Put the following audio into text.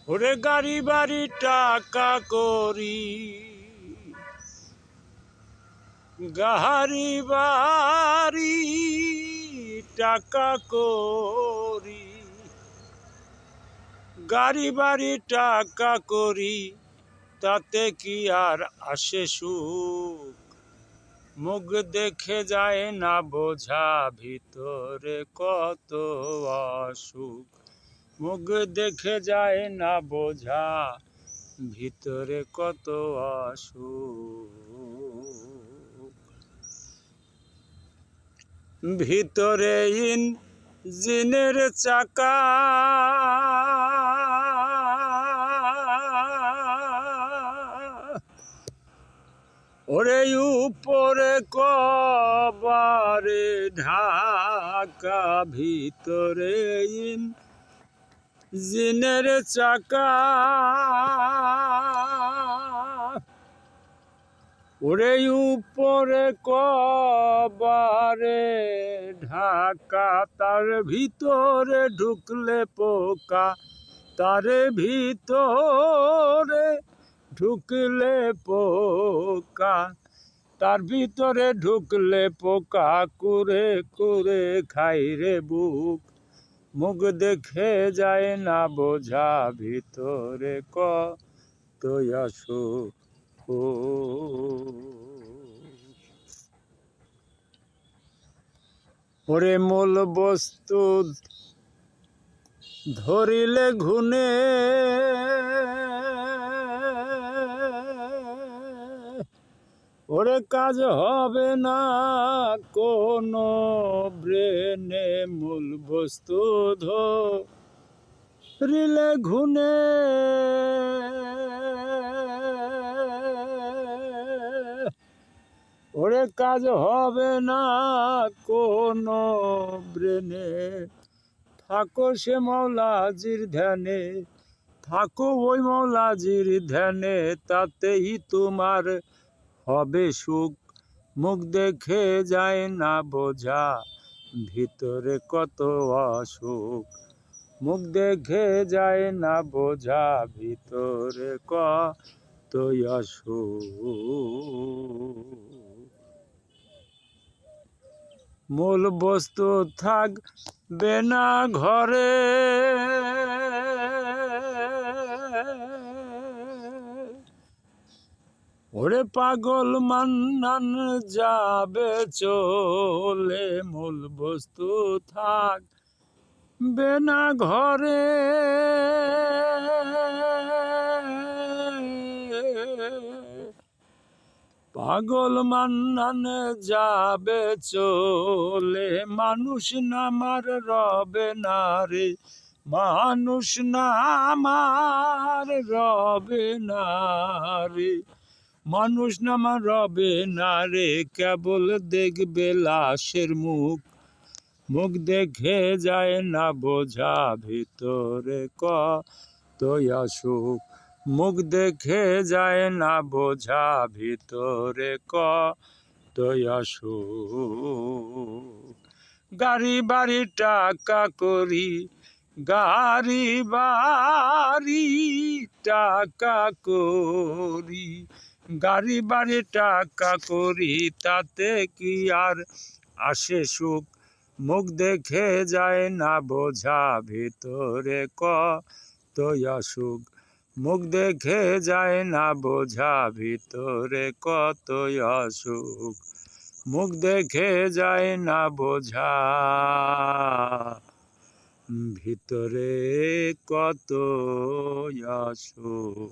ওরে গাড়ি বাড়ি টাকা করি, গাড়ি বাড়ি টাকা করি, গাড়ি বাড়ি টাকা করি, তাতে কি আর আসে সুখ? মুখ দেখে যায় না বোঝা, ভিতরে কত অসুখ। মুখ দেখে যায় না বোঝা, ভিতরে কত অসুখ। ভিতরে ইঞ্জিনের চাকা, ওরে উপরে কবারে ঢাকা, ভিতরে ইঞ্জিনের চাকা। ওরে উপরে কবারে ঢাকা, তার ভিতরে ঢুকলে পোকা, তার ভিতরে ঢুকলে পোকা, তার ভিতরে ঢুকলে পোকা কুরে কুরে খাই রে বুক। মুখ দেখে যায় না বোঝা, ভিতরে কত অসুখ। ওরে মূল বস্তু ধরিলে ঘুনে, ওরে কাজ হবে না কোনো ব্রেনে, মূল বস্তু ধরিলে ঘুনে। ওরে কাজ হবে না কোনো ব্রেনে, থাকো সে মৌলাজির ধ্যানে, থাকো ওই মৌলাজির ধ্যানে, তাতেই তোমার হবে সুখ। মুখ দেখে যায় না বোঝা, ভিতরে কত অসুখ। মুখ দেখে যায় না বোঝা, ভিতরে কত অসুখ। মূল বস্তু থাকবে না ঘরে, ওরে পাগল মান্নান যাবে চলে, মূল বস্তু থাকবে না ঘরে। পাগল মান্নান যাবে চলে, মানুষ নামার রবে না রে, মানুষ নামার রবে না রে, মানুষ নামার রবে না রে, কেবল দেখবে লাশের মুখ। মুখ দেখে যায় না বোঝা, ভিতরে কত অসুখ। মুখ দেখে যায় না বোঝা, ভিতরে কত অসুখ। গাড়ি বাড়ি টাকা করি, গাড়ি বাড়ি টাকা করি, গাড়ি বাড়ি টাকা করি, তাতে কি আর আসে সুখ? মুখ দেখে যায় না বোঝা, ভিতরে কত অসুখ। মুখ দেখে যায় না বোঝা, ভিতরে কত অসুখ। মুখ দেখে যায় না বোঝা, ভিতরে কত অসুখ।